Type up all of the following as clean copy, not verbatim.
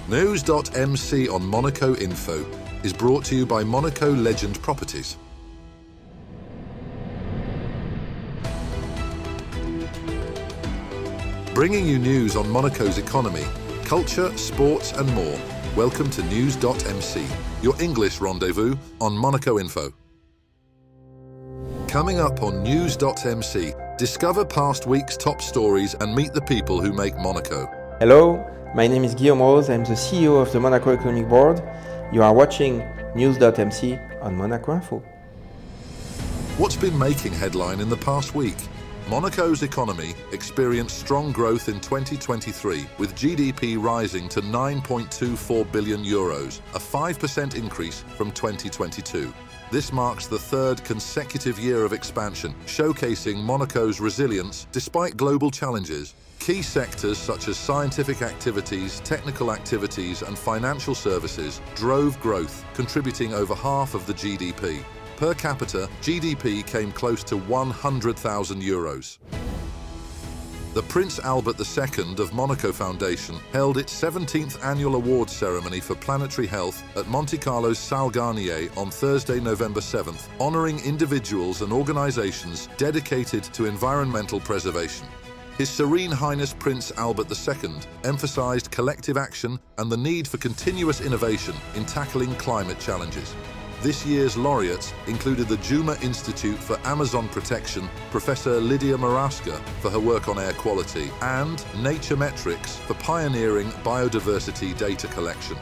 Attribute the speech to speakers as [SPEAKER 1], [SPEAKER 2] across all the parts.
[SPEAKER 1] News.mc on Monaco Info is brought to you by Monaco Legend Properties. Bringing you news on Monaco's economy, culture, sports and more. Welcome to News.mc, your English rendezvous on Monaco Info. Coming up on News.mc, discover past week's top stories and meet the people who make Monaco.
[SPEAKER 2] Hello, my name is Guillaume Rose. I'm the CEO of the Monaco Economic Board. You are watching News.mc on Monaco Info.
[SPEAKER 1] What's been making headline in the past week? Monaco's economy experienced strong growth in 2023, with GDP rising to 9.24 billion euros, a 5% increase from 2022. This marks the third consecutive year of expansion, showcasing Monaco's resilience despite global challenges. Key sectors such as scientific activities, technical activities and financial services drove growth, contributing over half of the GDP. Per capita, GDP came close to 100,000 euros. The Prince Albert II of Monaco Foundation held its 17th annual awards ceremony for planetary health at Monte-Carlo's Salle Garnier on Thursday, November 7th, honoring individuals and organizations dedicated to environmental preservation. His Serene Highness Prince Albert II emphasized collective action and the need for continuous innovation in tackling climate challenges. This year's laureates included the Juma Institute for Amazon Protection, Professor Lydia Maraska for her work on air quality, and Nature Metrics for pioneering biodiversity data collection.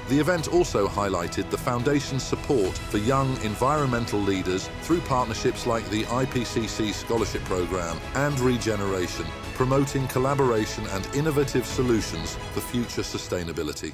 [SPEAKER 1] The event also highlighted the Foundation's support for young environmental leaders through partnerships like the IPCC Scholarship Program and Regeneration, promoting collaboration and innovative solutions for future sustainability.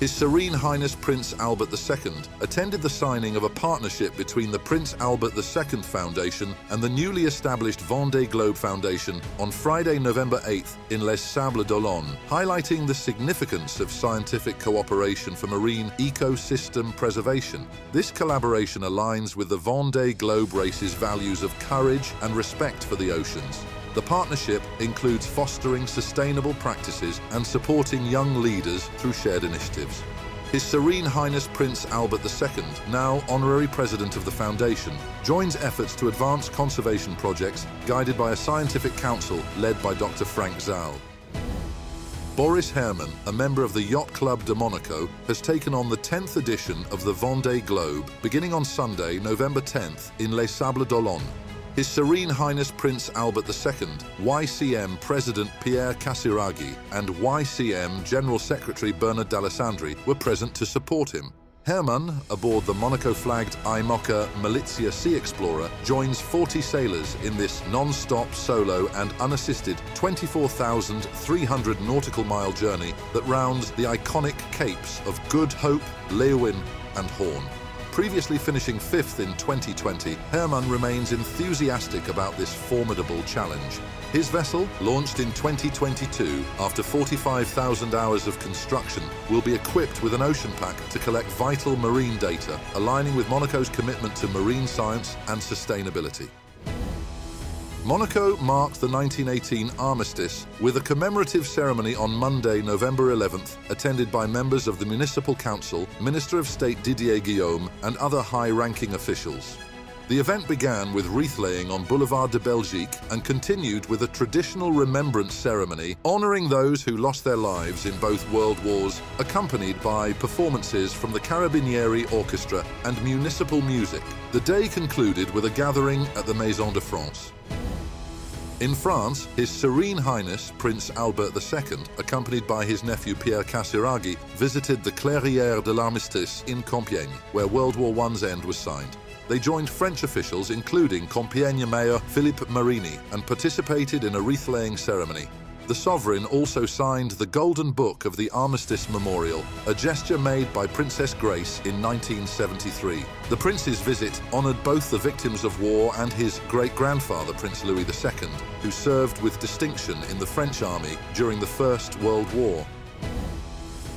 [SPEAKER 1] His Serene Highness Prince Albert II attended the signing of a partnership between the Prince Albert II Foundation and the newly established Vendée Globe Foundation on Friday, November 8th in Les Sables d'Olonne, highlighting the significance of scientific cooperation for marine ecosystem preservation. This collaboration aligns with the Vendée Globe Race's values of courage and respect for the oceans. The partnership includes fostering sustainable practices and supporting young leaders through shared initiatives. His Serene Highness Prince Albert II, now Honorary President of the Foundation, joins efforts to advance conservation projects guided by a scientific council led by Dr. Frank Zal. Boris Herrmann, a member of the Yacht Club de Monaco, has taken on the 10th edition of the Vendée Globe, beginning on Sunday, November 10th, in Les Sables d'Olonne. His Serene Highness Prince Albert II, YCM President Pierre Casiraghi, and YCM General Secretary Bernard D'Alessandri were present to support him. Herrmann, aboard the Monaco-flagged IMOCA Malizia Sea Explorer, joins 40 sailors in this non-stop, solo and unassisted 24,300 nautical mile journey that rounds the iconic capes of Good Hope, Leeuwin and Horn. Previously finishing 5th in 2020, Herrmann remains enthusiastic about this formidable challenge. His vessel, launched in 2022 after 45,000 hours of construction, will be equipped with an ocean pack to collect vital marine data, aligning with Monaco's commitment to marine science and sustainability. Monaco marked the 1918 armistice with a commemorative ceremony on Monday, November 11th, attended by members of the Municipal Council, Minister of State Didier Guillaume, and other high-ranking officials. The event began with wreath-laying on Boulevard de Belgique and continued with a traditional remembrance ceremony honoring those who lost their lives in both world wars, accompanied by performances from the Carabinieri Orchestra and municipal music. The day concluded with a gathering at the Maison de France. In France, His Serene Highness Prince Albert II, accompanied by his nephew Pierre Casiraghi, visited the Clairière de l'Armistice in Compiègne, where World War I's end was signed. They joined French officials, including Compiègne Mayor Philippe Marini, and participated in a wreath-laying ceremony. The sovereign also signed the Golden Book of the Armistice Memorial, a gesture made by Princess Grace in 1973. The prince's visit honoured both the victims of war and his great-grandfather, Prince Louis II, who served with distinction in the French army during the First World War.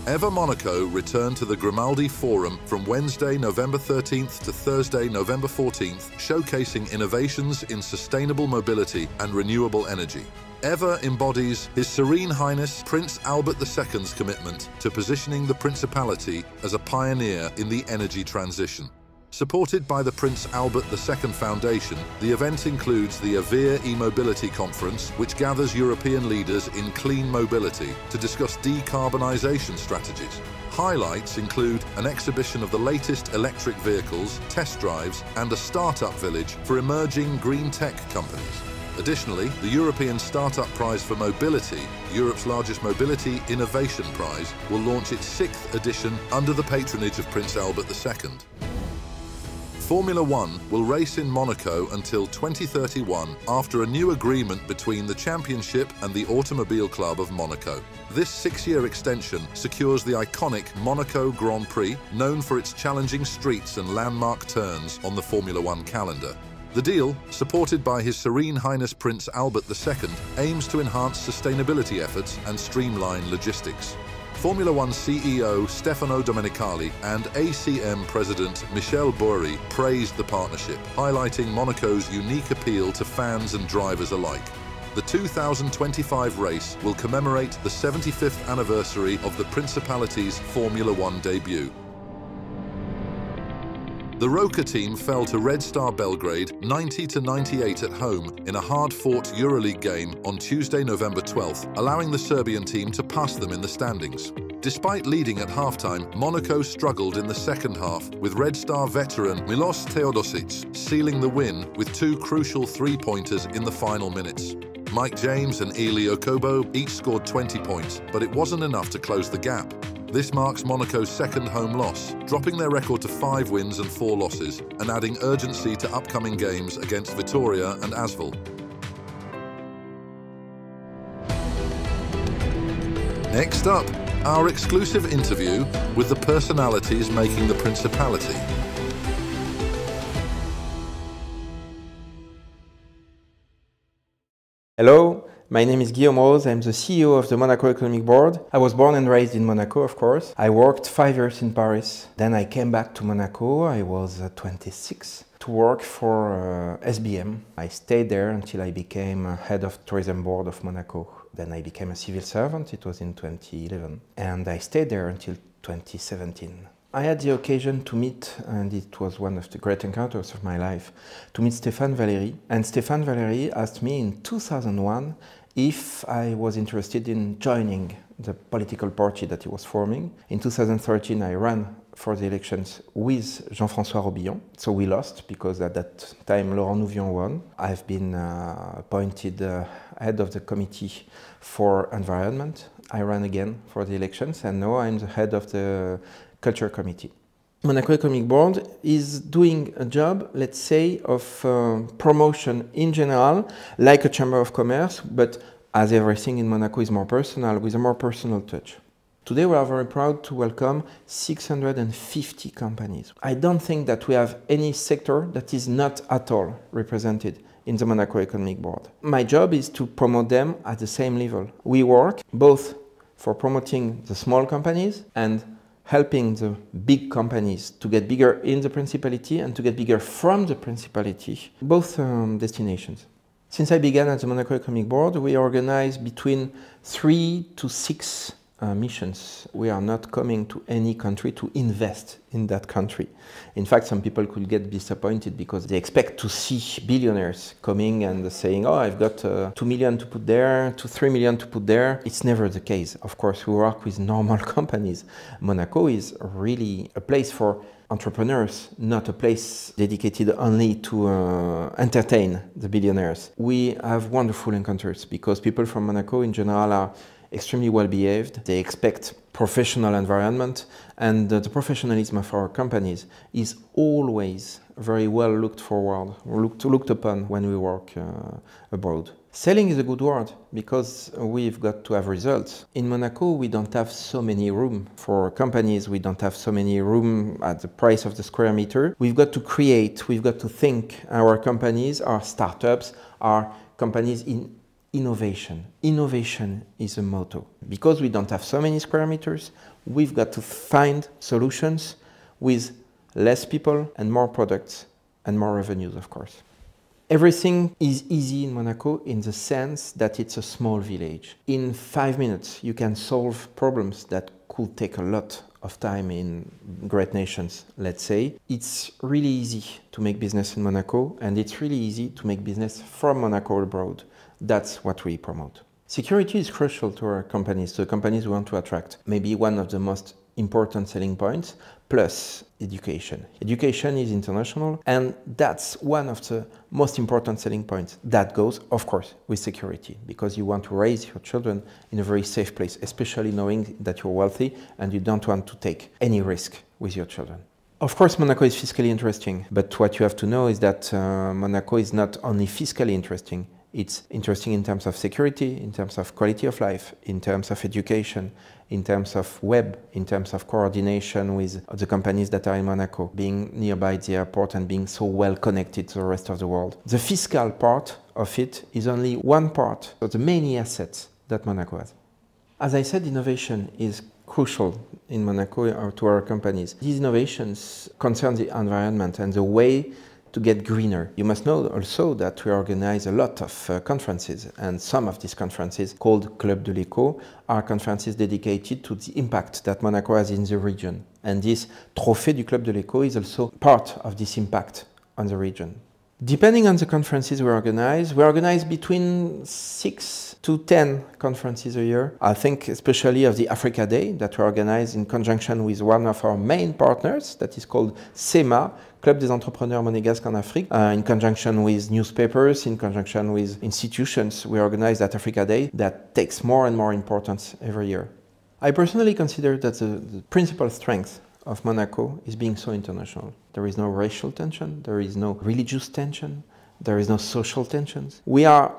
[SPEAKER 1] Ever Monaco returned to the Grimaldi Forum from Wednesday, November 13th to Thursday, November 14th, showcasing innovations in sustainable mobility and renewable energy. ever embodies His Serene Highness Prince Albert II's commitment to positioning the Principality as a pioneer in the energy transition. Supported by the Prince Albert II Foundation, the event includes the AVEER e-mobility conference, which gathers European leaders in clean mobility to discuss decarbonisation strategies. Highlights include an exhibition of the latest electric vehicles, test drives, and a startup village for emerging green tech companies. Additionally, the European Startup Prize for Mobility, Europe's largest mobility innovation prize, will launch its 6th edition under the patronage of Prince Albert II. Formula One will race in Monaco until 2031 after a new agreement between the championship and the Automobile Club of Monaco. This 6-year extension secures the iconic Monaco Grand Prix, known for its challenging streets and landmark turns on the Formula One calendar. The deal, supported by His Serene Highness Prince Albert II, aims to enhance sustainability efforts and streamline logistics. Formula One CEO Stefano Domenicali and ACM President Michel Bouri praised the partnership, highlighting Monaco's unique appeal to fans and drivers alike. The 2025 race will commemorate the 75th anniversary of the Principality's Formula One debut. The Roka team fell to Red Star Belgrade 90-98 at home in a hard-fought EuroLeague game on Tuesday, November 12th, allowing the Serbian team to pass them in the standings. Despite leading at halftime, Monaco struggled in the second half, with Red Star veteran Milos Teodosic sealing the win with 2 crucial three-pointers in the final minutes. Mike James and Eli Okobo each scored 20 points, but it wasn't enough to close the gap. This marks Monaco's 2nd home loss, dropping their record to 5 wins and 4 losses, and adding urgency to upcoming games against Vitoria and Asvel. Next up, our exclusive interview with the personalities making the Principality.
[SPEAKER 2] Hello, my name is Guillaume Rose. I'm the CEO of the Monaco Economic Board. I was born and raised in Monaco, of course. I worked 5 years in Paris. Then I came back to Monaco. I was 26 to work for SBM. I stayed there until I became head of tourism board of Monaco. Then I became a civil servant. It was in 2011. And I stayed there until 2017. I had the occasion to meet, and it was one of the great encounters of my life, to meet Stéphane Valéry. And Stéphane Valéry asked me in 2001 if I was interested in joining the political party that he was forming. In 2013, I ran for the elections with Jean-François Robillon. So we lost because at that time Laurent Nouvion won. I've been appointed head of the committee for environment. I ran again for the elections, and now I'm the head of the Culture Committee. Monaco Economic Board is doing a job, let's say, of promotion in general, like a Chamber of Commerce, but as everything in Monaco is more personal, with a more personal touch. Today we are very proud to welcome 650 companies. I don't think that we have any sector that is not at all represented in the Monaco Economic Board. My job is to promote them at the same level. We work both for promoting the small companies and helping the big companies to get bigger in the Principality and to get bigger from the Principality, both destinations. Since I began at the Monaco Economic Board, we organize between 3 to 6 missions. We are not coming to any country to invest in that country. In fact, some people could get disappointed because they expect to see billionaires coming and saying, oh, I've got 2 million to put there, 3 million to put there. It's never the case. Of course, we work with normal companies. Monaco is really a place for entrepreneurs, not a place dedicated only to entertain the billionaires. We have wonderful encounters because people from Monaco in general are extremely well behaved. They expect professional environment, and the professionalism of our companies is always very well looked upon when we work abroad. Selling is a good word because we've got to have results. In Monaco, we don't have so many room for companies. We don't have so many room at the price of the square meter. We've got to create, we've got to think. Our companies, our startups, are companies in innovation. Innovation is a motto. Because we don't have so many square meters, we've got to find solutions with less people and more products and more revenues, of course. Everything is easy in Monaco in the sense that it's a small village. In 5 minutes, you can solve problems that could take a lot of time in great nations, let's say. It's really easy to make business in Monaco, and it's really easy to make business from Monaco abroad. That's what we promote. Security is crucial to our companies, to the companies we want to attract. Maybe one of the most important selling points, plus education. Education is international, and that's one of the most important selling points. That goes, of course, with security, because you want to raise your children in a very safe place, especially knowing that you're wealthy and you don't want to take any risk with your children. Of course, Monaco is fiscally interesting, but what you have to know is that Monaco is not only fiscally interesting. It's interesting in terms of security, in terms of quality of life, in terms of education, in terms of web, in terms of coordination with the companies that are in Monaco, being nearby the airport and being so well connected to the rest of the world. The fiscal part of it is only one part of the many assets that Monaco has. As I said, innovation is crucial in Monaco or to our companies. These innovations concern the environment and the way to get greener. You must know also that we organize a lot of conferences, and some of these conferences, called Club de l'Eco, are conferences dedicated to the impact that Monaco has in the region. And this Trophée du Club de l'Eco is also part of this impact on the region. Depending on the conferences we organize between 6 to 10 conferences a year. I think especially of the Africa Day that we organize in conjunction with one of our main partners that is called CEMA, Club des Entrepreneurs Monégasques en Afrique, in conjunction with newspapers, in conjunction with institutions. We organize that Africa Day that takes more and more importance every year. I personally consider that the principal strength of Monaco is being so international. There is no racial tension, there is no religious tension, there is no social tensions. We are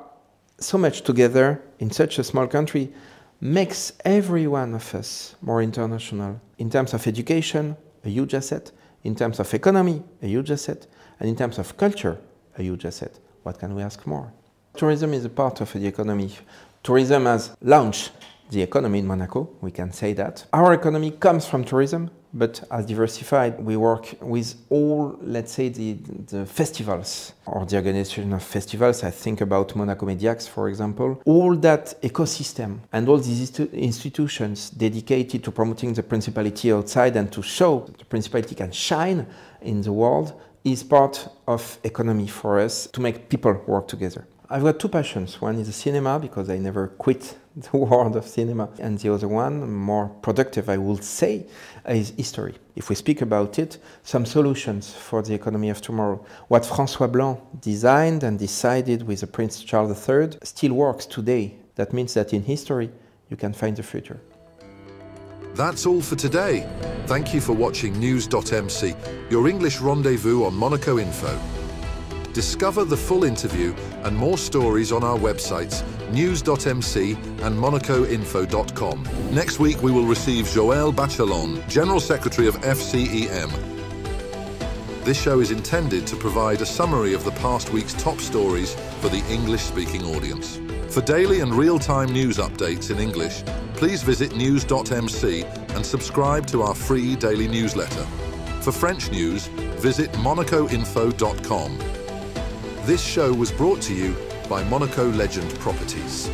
[SPEAKER 2] so much together in such a small country, makes every one of us more international. In terms of education, a huge asset. In terms of economy, a huge asset. And in terms of culture, a huge asset. What can we ask more? Tourism is a part of the economy. Tourism has launched the economy in Monaco, we can say that. Our economy comes from tourism, but as diversified, we work with all, let's say, the festivals or the organization of festivals. I think about Monaco Mediax, for example. All that ecosystem and all these institutions dedicated to promoting the Principality outside and to show that the Principality can shine in the world is part of economy for us to make people work together. I've got two passions. One is the cinema, because I never quit the world of cinema. And the other one, more productive, I would say, is history. If we speak about it, some solutions for the economy of tomorrow. What François Blanc designed and decided with the Prince Charles III still works today. That means that in history, you can find the future.
[SPEAKER 1] That's all for today. Thank you for watching News.mc, your English rendezvous on Monaco Info. Discover the full interview and more stories on our websites, News.mc and MonacoInfo.com. Next week we will receive Joël Bachelon, General Secretary of FCEM. This show is intended to provide a summary of the past week's top stories for the English-speaking audience. For daily and real-time news updates in English, please visit News.mc and subscribe to our free daily newsletter. For French news, visit MonacoInfo.com. This show was brought to you by Monaco Legend Properties.